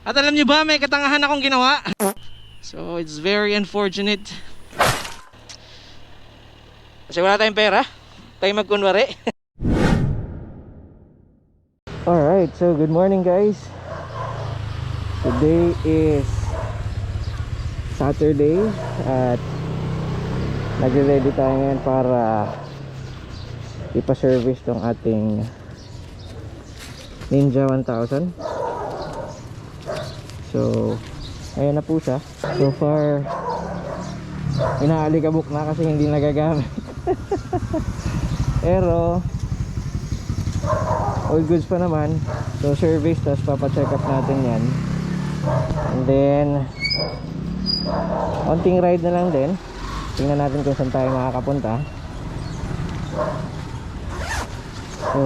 At alam nyo ba, may katangahan akong ginawa. So it's very unfortunate. Kasi wala tayong pera, tayo magkunwari. Alright, so good morning guys. Today is Saturday at nagre-ready tayo ngayon para ipa-service tong ating Ninja 1000. So ayan na po siya. So far inaalikabok na kasi hindi nagagamit. Pero all goods pa naman. So service, tapos papacheck up natin yan. And then konting ride na lang din. Tingnan natin kung saan tayo makakapunta. So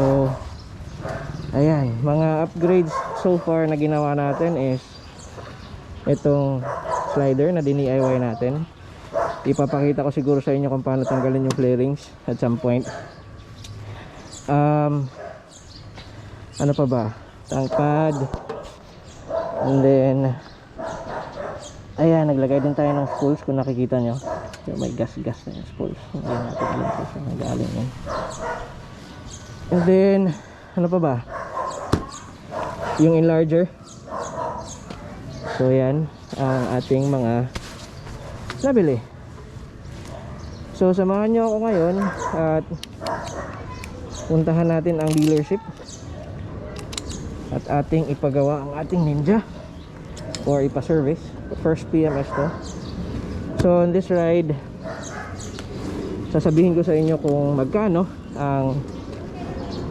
ayan, mga upgrades so far na ginawa natin is itong slider na DIY natin. Ipapakita ko siguro sa inyo kung paano tanggalin yung flarings at some point. Ano pa ba? Tangpad. And then ayan, naglagay din tayo ng spools kung nakikita nyo. May gas na yung spools. Hindi natin alam kung saan nagaling yun. And then ano pa ba? Yung enlarger. So yan ang ating mga nabili. So samahan nyo ako ngayon at puntahan natin ang dealership at ating ipagawa ang ating Ninja or ipa-service. First PMS to. So on this ride, sasabihin ko sa inyo kung magkano ang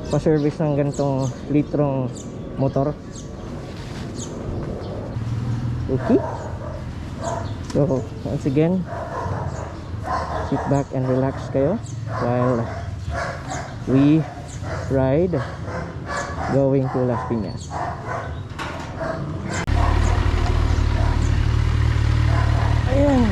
pa-service ng ganitong litrong motor. Okay. So once again, sit back and relax kayo while we ride going to Las Piñas. Ayan.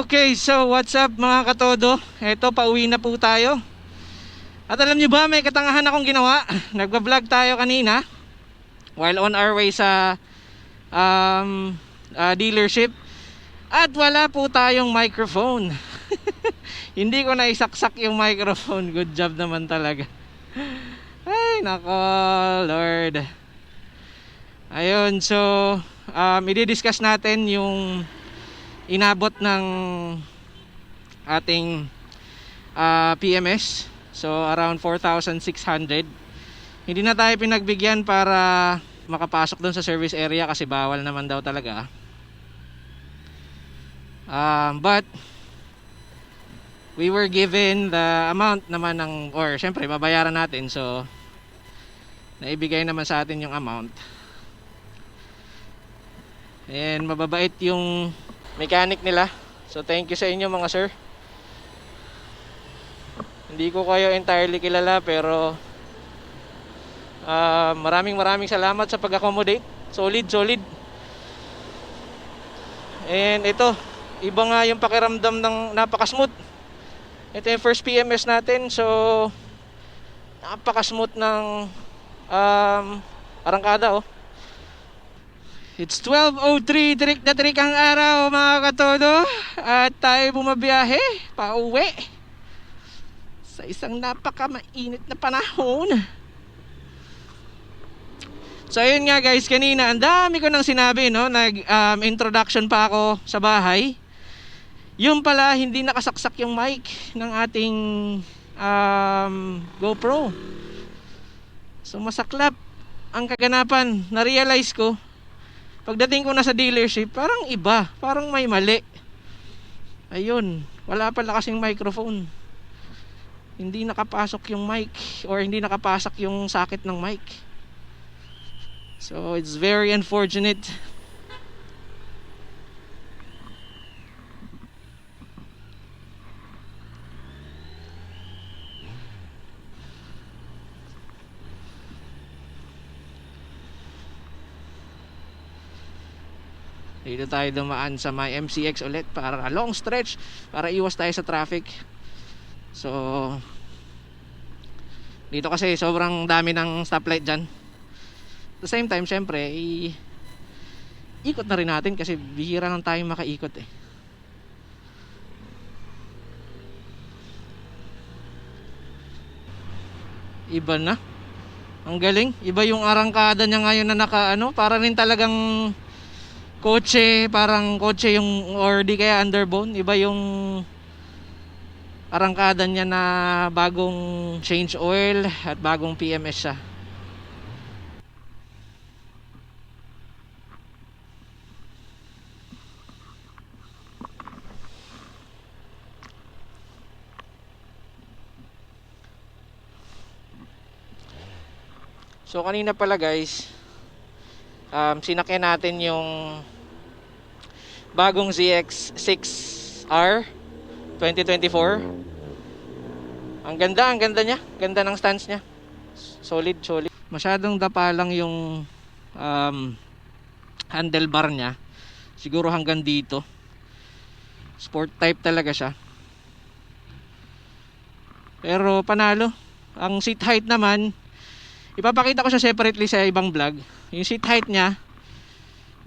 Okay, so what's up mga katodo? Eto, pauwi na po tayo. At alam nyo ba, may katangahan akong ginawa. Nagba-vlog tayo kanina while on our way sa dealership. At wala po tayong microphone. Hindi ko na isaksak yung microphone. Good job naman talaga. Ay, nako, Lord. Ayun, so i-discuss natin yung inabot ng ating PMS. So around 4,600. Hindi na tayo pinagbigyan para makapasok doon sa service area kasi bawal naman daw talaga. But we were given the amount naman ng, or syempre babayaran natin, so naibigay naman sa atin yung amount. And mababait yung mechanic nila. So thank you sa inyo mga sir. Hindi ko kayo entirely kilala pero maraming salamat sa pag-accommodate. Solid. And ito, iba nga yung pakiramdam ng napaka-smooth. Ito yung first PMS natin. So napaka-smooth ng arangkada. It's 12:03, trick na trick ang araw mga katodo. At tayo bumabiyahe, pauwi sa isang napaka-mainit na panahon. So ayun nga guys, kanina ang dami ko nang sinabi, no? Nag introduction pa ako sa bahay. Yun pala, hindi nakasaksak yung mic ng ating GoPro. So masaklap ang kaganapan. Na-realize ko pagdating ko na sa dealership, parang iba, parang may mali. Ayun, wala pala kasing microphone. Hindi nakapasok yung mic, or hindi nakapasok yung socket ng mic. So it's very unfortunate. Dito tayo dumaan sa may MCX ulit para long stretch, para iwas tayo sa traffic. So dito kasi sobrang dami ng stoplight dyan. At the same time, syempre ikot na rin natin kasi bihira lang tayo makaikot eh. Iba na. Ang galing. Iba yung arangkada niya ngayon na para rin talagang kotse, parang kotse yung, or di kaya underbone. Iba yung arangkada niya na bagong change oil at bagong PMS siya. So kanina pala guys, sinakyan natin yung bagong ZX6R 2024. Ang ganda niya. Ganda ng stance niya. Solid. Masyadong dapa lang yung handlebar niya. Siguro hanggang dito. Sport type talaga siya. Pero panalo. Ang seat height naman, ipapakita ko siya separately sa ibang vlog. Yung seat height niya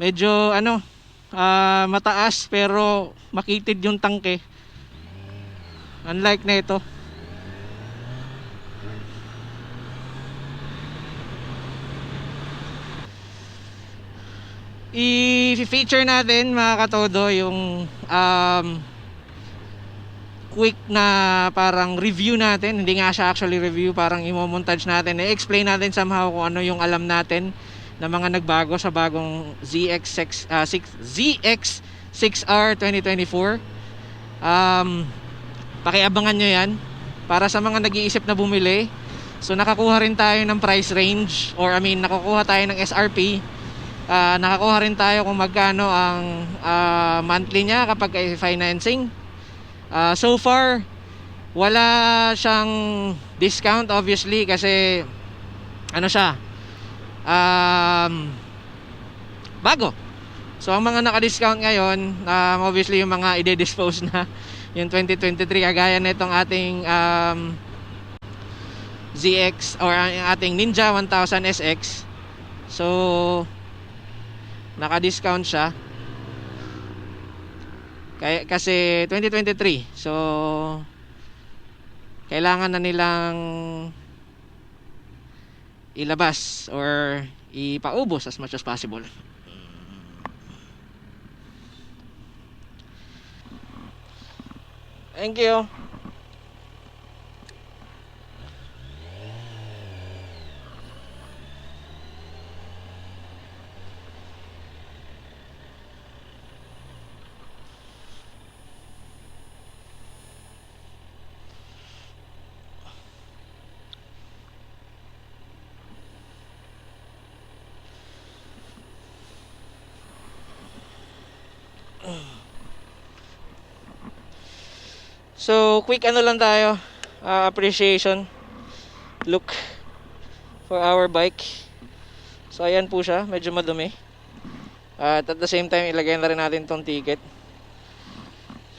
medyo mataas pero makitid yung tangke. Unlike na ito. I-feature natin mga katodo yung quick na parang review natin. Hindi nga siya actually review, parang imo-montage natin, i-explain natin somehow kung ano yung alam natin na mga nagbago sa bagong ZX6R 2024. Pakiabangan nyo yan para sa mga nag-iisip na bumili. So nakakuha rin tayo ng price range, or nakakuha tayo ng SRP. Nakakuha rin tayo kung magkano ang monthly niya kapag financing. So far wala siyang discount obviously kasi siya bago. So ang mga naka-discount ngayon, obviously yung mga ide-dispose na yung 2023, kagaya nitong ating ZX or ang ating Ninja 1000 SX. So naka-discount siya kasi 2023. So kailangan na nilang ilabas or ipaubos as much as possible. Thank you. So quick lang tayo, appreciation look for our bike. So ayan po siya, medyo madumi. At the same time, ilagay na rin natin tong ticket.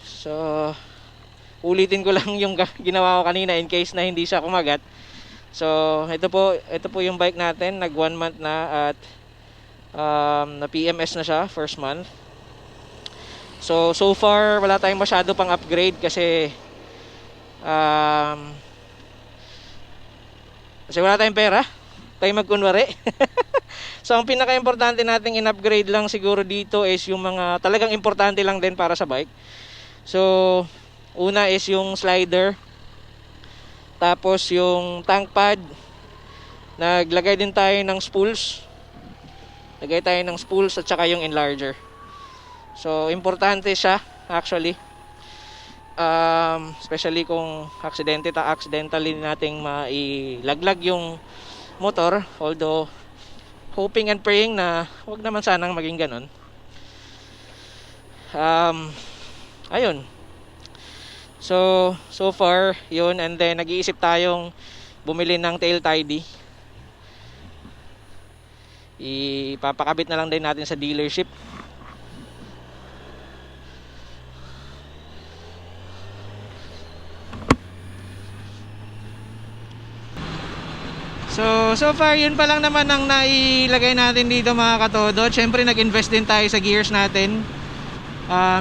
So ulitin ko lang yung ginawa ko kanina in case na hindi siya kumagat. So ito po yung bike natin, nag 1 month na at na PMS na siya, first month. So far wala tayong masyado pang upgrade kasi wala tayong pera tayo magkunwari. So ang pinaka-importante nating in-upgrade lang siguro dito is yung mga talagang importante lang din para sa bike. So una is yung slider, tapos yung tank pad. Naglagay din tayo ng spools. Lagay tayo ng spools at saka yung enlarger. So importante siya actually. Especially kung accidentally nating mailaglag yung motor, although hoping and praying na wag naman sanang maging ganun. Ayun. So far yun, and then nag-iisip tayong bumili ng tail tidy. Ipapakabit na lang din natin sa dealership. So far yun pa lang naman ang nailagay natin dito mga katodo. Syempre nag-invest din tayo sa gears natin.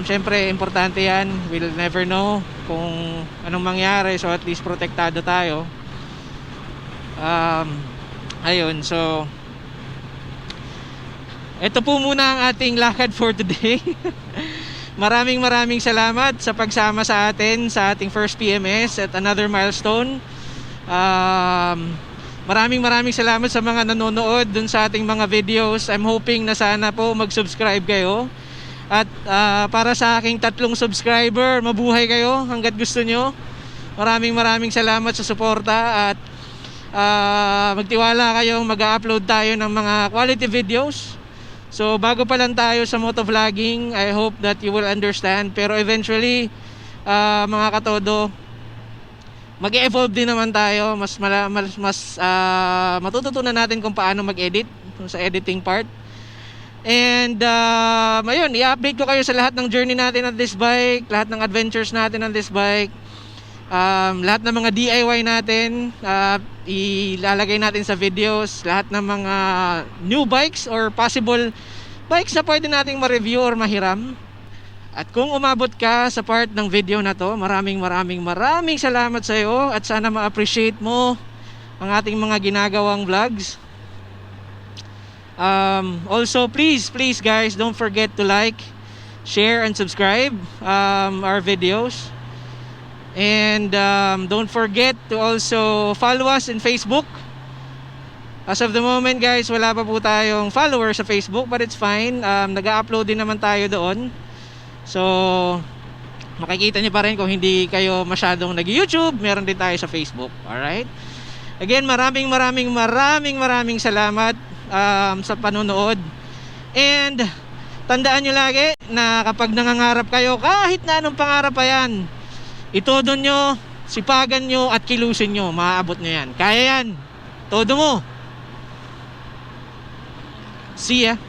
Syempre importante yan. We'll never know kung anong mangyari, so at least protektado tayo. Ayun, so ito po muna ang ating lakad for today. Maraming salamat sa pagsama sa atin sa ating first PMS at another milestone. Maraming salamat sa mga nanonood dun sa ating mga videos. I'm hoping na sana po mag-subscribe kayo. At para sa aking 3 subscriber, mabuhay kayo hanggat gusto nyo. Maraming salamat sa suporta. At magtiwala kayong mag-upload tayo ng mga quality videos. So bago pa lang tayo sa motovlogging, I hope that you will understand. Pero eventually mga katodo, mag-evolve din naman tayo. Mas matututunan natin kung paano mag-edit sa editing part. And ayun, i-update ko kayo sa lahat ng journey natin on this bike, lahat ng adventures natin on this bike, lahat ng mga DIY natin, ilalagay natin sa videos, lahat ng mga new bikes or possible bikes na pwede nating ma-review or mahiram. At kung umabot ka sa part ng video na to, maraming salamat sa iyo, at sana ma-appreciate mo ang ating mga ginagawang vlogs. Also please guys, don't forget to like, share and subscribe our videos. And don't forget to also follow us in Facebook. As of the moment guys, wala pa po tayong followers sa Facebook, but it's fine. Nag-upload din naman tayo doon. So makikita niyo pa rin kung hindi kayo masyadong nag-YouTube, meron din tayo sa Facebook. Alright? Again, maraming salamat sa panonood. And tandaan nyo lagi na kapag nangangarap kayo, kahit na anong pangarap pa yan, itodo nyo, sipagan nyo at kilusin nyo, maaabot nyo yan. Kaya yan, todo mo. See ya.